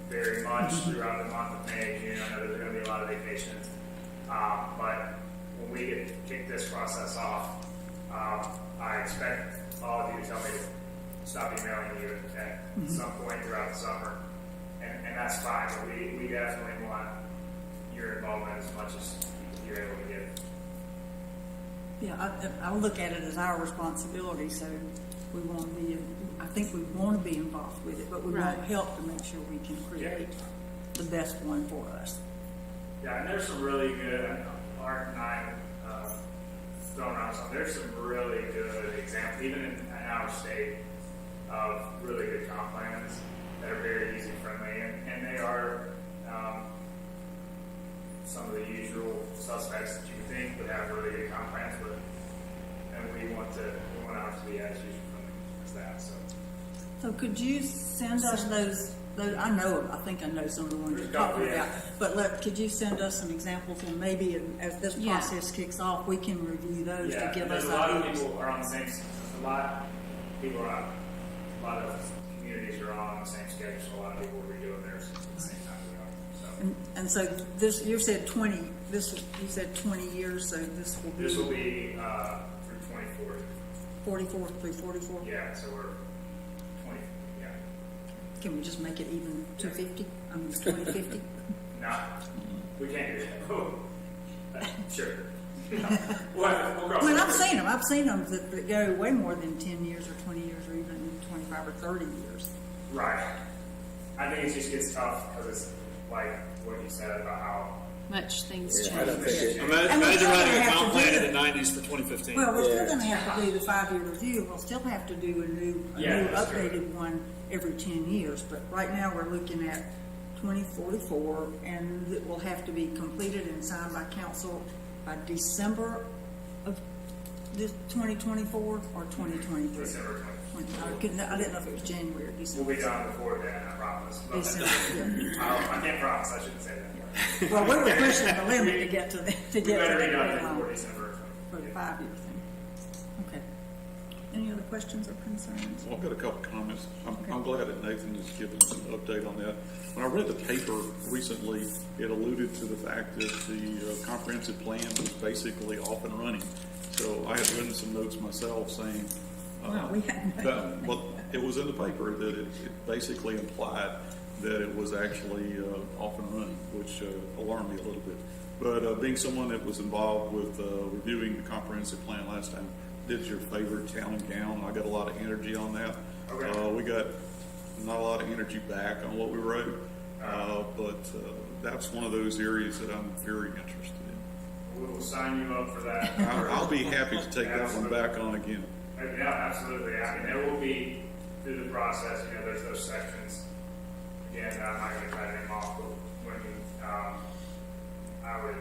very much throughout the month of May and June. I know there's going to be a lot of vacations. But when we kick this process off, I expect all of you to tell me to stop emailing you at some point throughout the summer. And that's fine, but we definitely want your involvement as much as you're able to give. Yeah, I look at it as our responsibility, so we want to be, I think we want to be involved with it, but we want Right. help to make sure we can create the best one for us. Yeah, and there's some really good, Art and I thrown around some, there's some really good examples, even in our state, of really good comp plans that are very user friendly, and they are some of the usual suspects that you would think would have really good comp plans, but and we want ours to be as user friendly as that. So could you send us those I think I know some of the ones you're There's a couple, talking yeah. about, but could you send us some examples, and maybe as this Yeah. process kicks off, we can review those to give us there's a lot of ideas. people are on the same. A lot of communities are on the same schedule. So a lot of people are redoing theirs at the same time we are. So And so this, you said 20 years, so this will be this will be through 24. 44 through 44? Yeah, so we're 20. Yeah, Can we just make it even 250? I mean, 2050? no, we can't do that. Sure. We'll cross Well, that I've seen them that go way more than 10 years or 20 years or even 25 or 30 years. Right. I think it just gets tough because like what you said about how Much things I don't change. think it, And Imagine we're still writing gonna a have comp to plan do in the it. 90s for 2015. Well, we're Yeah. still gonna have to do the 5-year review, we'll still have to do a new that's true. updated one every 10 years, but right now, we're looking at 2044, and it will have to be completed and signed by council by December of this 2024 or 2023? December 20. I didn't know if it was January or We'll December. be done before then, I promise. But- December, yeah. I can't promise, I shouldn't say that. Well, we were pushing the limit to get to We that better be done deadline before December. for the 5-year thing. Okay. Any other questions or concerns? Well, I've got a couple comments. I'm glad that Nathan has given us an update on that. When I read the paper recently, it alluded to the fact that the comprehensive plan was basically off and running. So I had written some notes myself saying, Well, we hadn't. that, well, it was in the paper that it basically implied that it was actually off and running, which alarmed me a little bit. But being someone that was involved with reviewing the comprehensive plan last time, did your favorite town and gown. I got a lot of energy on that. Okay. We got not a lot of energy back on what we wrote, but that's one of those areas that I'm very interested in. We will sign you up for that. I'll be happy to take that one back on again. Yeah, absolutely. I mean, there will be, through the process, there's those sections, again, that I'm not going to try to name off, but when, I would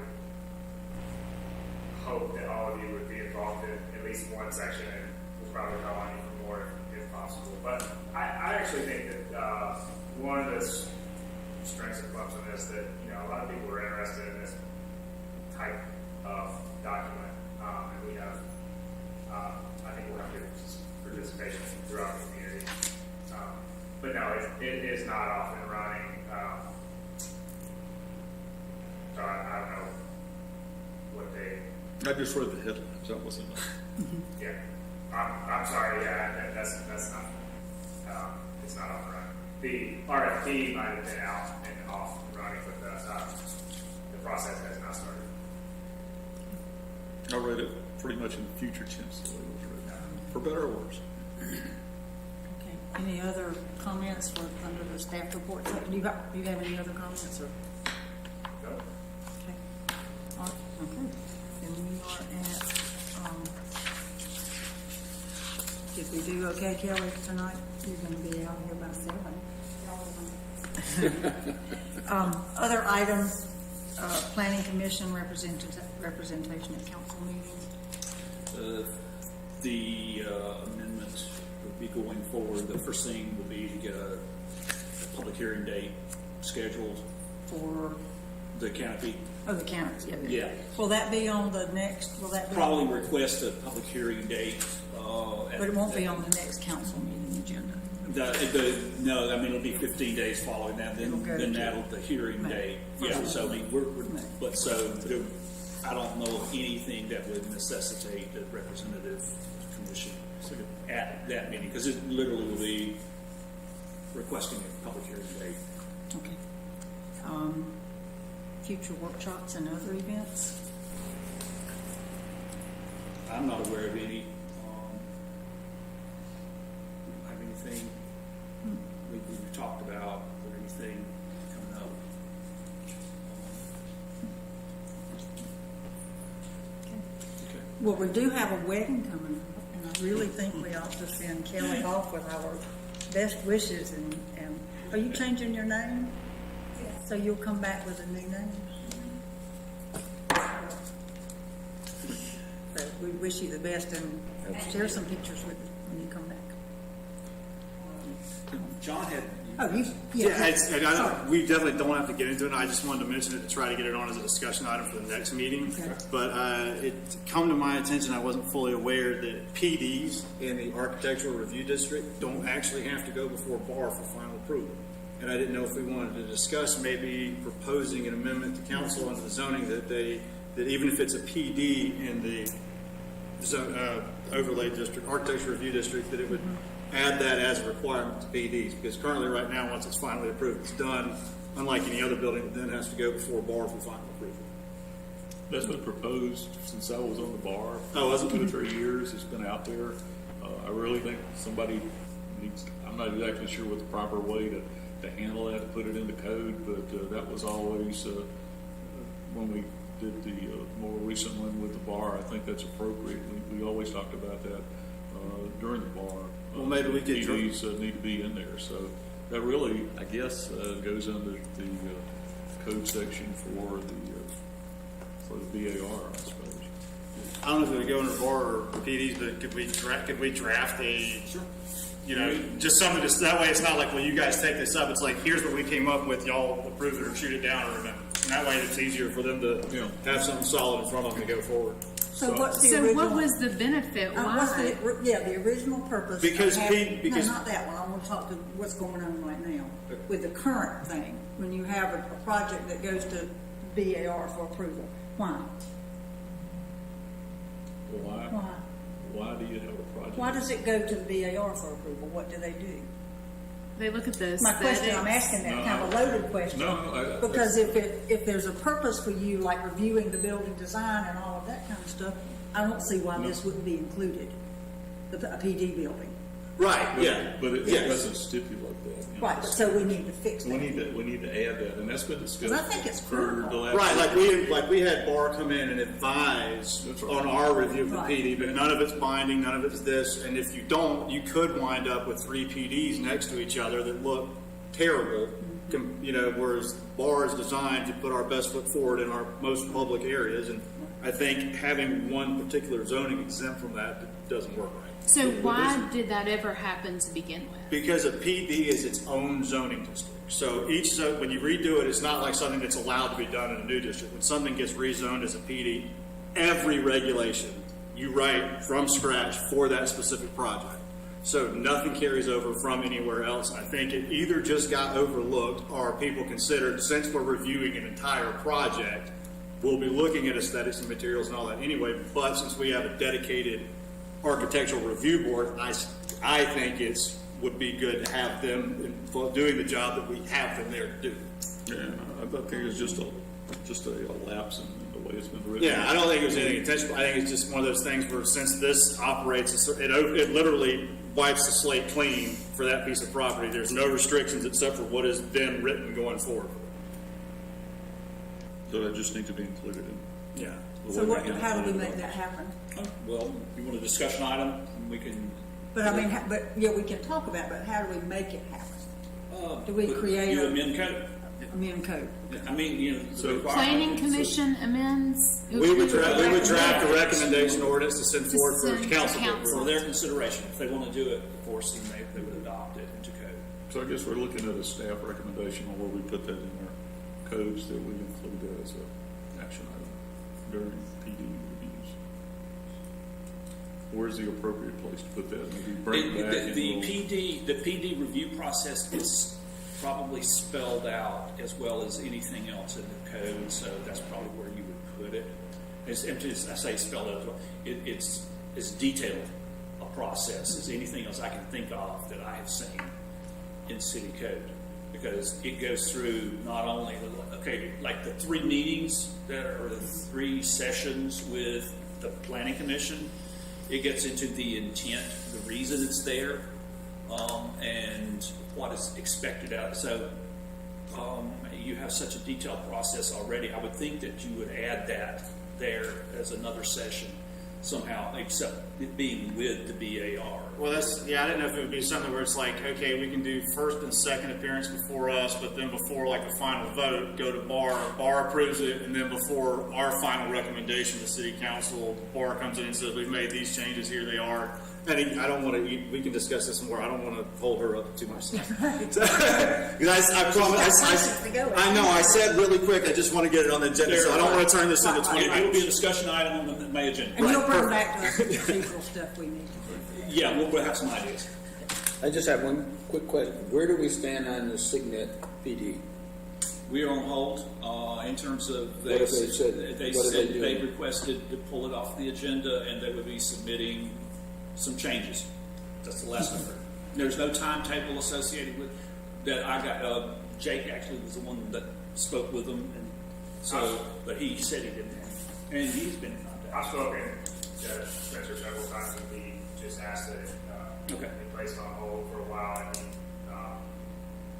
hope that all of you would be involved in at least one section, and we'll probably call on you for more if possible. But I actually think that, one of the strengths of Clemson is that, a lot of people are interested in this type of document, and we have, I think we'll have good participation throughout the community. But no, it is not off and running. So I don't know what they, I just read the headlines. That wasn't. yeah. I'm sorry, yeah, that's not, it's not off and running. The RFP might have been out and off and running, but the process has not started. I read it pretty much in future tense, the way it was written, for better or worse. Okay. Any other comments for, under the staff report? Do you have any other comments or? No? Okay. All right, okay. Then we are at, did we do okay, Kelly, tonight? You're gonna be out here by 7. Other items, planning commission representation at council meetings. The amendment would be going forward. The first thing would be to get a public hearing date scheduled. For, The canopy, the counties, yeah. Yeah. Will that be on the next, will that be? probably request a public hearing date. But it won't be on the next council meeting agenda. No, I mean, it'll be 15 days following that, It'll go then to- that'll, the hearing Right. date. First Yeah, of so I all. mean, Right. but so, I don't know of anything that would necessitate a representative commission at that meeting, because it literally will be requesting a public hearing date. Okay. Future workshops and other events? I'm not aware of any, have anything we've talked about, or anything coming up. Okay. Well, we do have a wedding coming up, and I really think we ought to send Kelly off with our best wishes and are you changing your name? So you'll come back with a new name? So we wish you the best and share some pictures with us when you come back. John had. Oh, you, Yeah, we definitely don't have to get into it. I just wanted to mention it to try to get it on as a discussion item for the next meeting. Okay. But it come to my attention, I wasn't fully aware that PDs in the architectural review district don't actually have to go before BAR for final approval. And I didn't know if we wanted to discuss maybe proposing an amendment to council under the zoning that even if it's a PD in the overlay district, architectural review district, that it would add that as a requirement to PDs, because currently right now, once it's finally approved, it's done, unlike any other building, it then has to go before BAR for final approval. That's been proposed since I was on the bar. Oh, was it? 2 or 3 years. It's been out there. I really think somebody needs. I'm not exactly sure what the proper way to to handle that, to put it into code, but that was always, when we did the more recent one with the bar, I think that's appropriate. We always talked about that during the bar. Well, maybe we could PDs need to be in there, so that really, I guess, goes under the code section for the BAR, I suppose. I don't know if it would go under bar or PDs, but could we draft a, just something that way it's not like, well, you guys take this up. It's like, here's what we came up with, y'all approve it or shoot it down or remember. And that way it's easier for them to have something solid in front of them to go forward. So what's the So original? what was the benefit? What's Why? the original purpose? Because of having- Pete- because- No, not that one. I want to talk to what's going on right now with the current thing. When you have a project that goes to BAR for approval, why? Why? Why do you have a project? Why does it go to the BAR for approval? What do they do? They look at the My question, I'm aesthetics. asking that kind of a loaded question. No, Because if there's a purpose for you, like reviewing the building design and all of that kind of stuff, I don't see why this wouldn't be included, a PD building. Right, but it Yes. doesn't stipulate that. Right, so we need to fix that. We need to add that, and that's been discussed. 'Cause I think it's for critical. the last- Right, like we had Bar come in and advise That's right. on our review of the Right. PD, but none of it's binding, none of it's this, and if you don't, you could wind up with 3 PDs next to each other that look terrible, whereas Bar is designed to put our best foot forward in our most public areas, and I think having one particular zoning exempt from that doesn't work right. So why did that ever happen to begin with? Because a PD is its own zoning district. So when you redo it, it's not like something that's allowed to be done in a new district. When something gets rezoned as a PD, every regulation you write from scratch for that specific project. So nothing carries over from anywhere else. I think it either just got overlooked or people considered, since we're reviewing an entire project, we'll be looking at aesthetics and materials and all that anyway. But since we have a dedicated architectural review board, I think would be good to have them doing the job that we have them there to do. Yeah, I think it's just a lapse in the way it's been written. Yeah, I don't think it was anything intentional. I think it's just one of those things where since this operates, it literally wipes the slate clean for that piece of property. There's no restrictions except for what has been written going forward. So that just needs to be included in. Yeah. So how do we make that happen? Well, you want a discussion item, and we can. But I mean, we can talk about it, but how do we make it happen? Do we But create you a- amend code? Amend code? I mean, So- Planning Commission amends? We would draft a recommendation ordinance to send forward for send council. to council. For their consideration, if they want to do it, of course, then they would adopt it into code. So I guess we're looking at a staff recommendation on where we put that in our codes, that we include that as an action item during PD reviews. Where's the appropriate place to put that? Maybe bring it back and The we'll- PD review process is probably spelled out as well as anything else in the code, so that's probably where you would put it. I say spelled out as well. It's as detailed a process as anything else I can think of that I have seen in city code, because it goes through not only like the 3 meetings or the 3 sessions with the planning commission. It gets into the intent, the reason it's there, and what is expected out. So you have such a detailed process already. I would think that you would add that there as another session somehow, except it being with the BAR. Well, I didn't know if it would be something where it's like, okay, we can do first and second appearance before us, but then before like the final vote, go to Bar approves it, and then before our final recommendation to city council, Bar comes in and says, we've made these changes, here they are. And I don't want to, we can discuss this more, I don't want to hold her up too much. Because I promise, I know, I said really quick, I just want to get it on the agenda, so I don't want to turn this into 20 It'll be a minutes. discussion item on the May agenda. And you'll bring back to us the procedural stuff we need to do. Yeah, we'll have some ideas. I just have one quick question. Where do we stand on the Signet PD? We are on hold in terms of What have they said? they What are said they doing? they requested to pull it off the agenda, and they would be submitting some changes. That's the last I've heard. There's no timetable associated with that. I got Jake actually was the one that spoke with them, and so but he said he didn't have, and he's been in contact. I've spoken to Spencer several times, and he just asked that it Okay. be placed on hold for a while, and he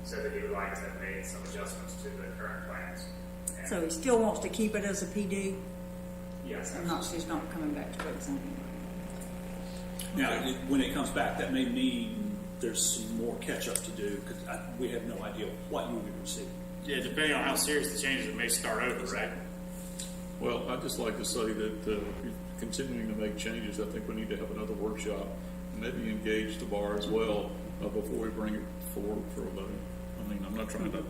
said that he would like to have made some adjustments to the current plans. And So he still wants to keep it as a PD? yes, I'm not, he's not coming back to it, so. Now, when it comes back, that may mean there's some more catch-up to do, because we have no idea what you will be receiving. Yeah, depending on how serious the changes, it may start over, right? Well, I'd just like to say that if you're continuing to make changes, I think we need to have another workshop, and maybe engage the bar as well before we bring it forward for a vote. I mean, I'm not trying to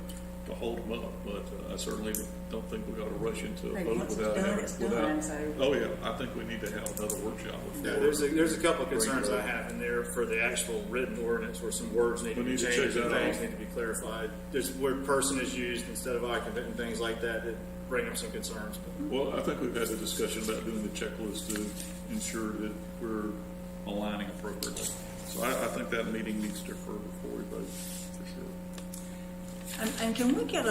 hold them up, but I certainly don't think we ought to rush into a Hey, vote once it's without done, having. it's done, so- Oh, yeah, I think we need to have another workshop before. Yeah, there's a couple of concerns I have in there for the actual written ordinance where some words need to We be need to changed check and that things off. need to be clarified. There's word person is used instead of occupant and things like that bring up some concerns. Well, I think we've had a discussion about doing the checklist to ensure that we're aligning appropriately. So I think that meeting needs to occur before we vote, for sure. And can we get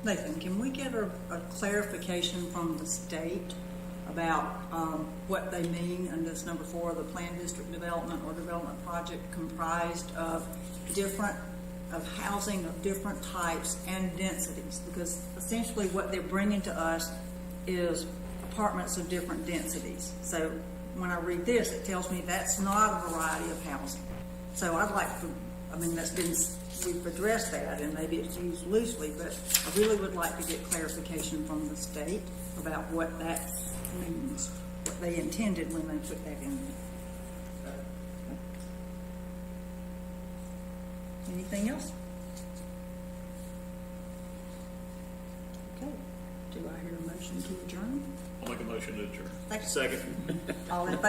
Nathan, can we get a clarification from the state about what they mean in this number 4, the planned district development or development project comprised of housing of different types and densities? Because essentially what they're bringing to us is apartments of different densities. So when I read this, it tells me that's not a variety of housing. So I'd like to, I mean, we've addressed that, and maybe it's used loosely, but I really would like to get clarification from the state about what that means, what they intended when they put that in there. Anything else? Okay, do I hear a motion to adjourn? I'll make a motion to adjourn. Thank you. Second. All in favor?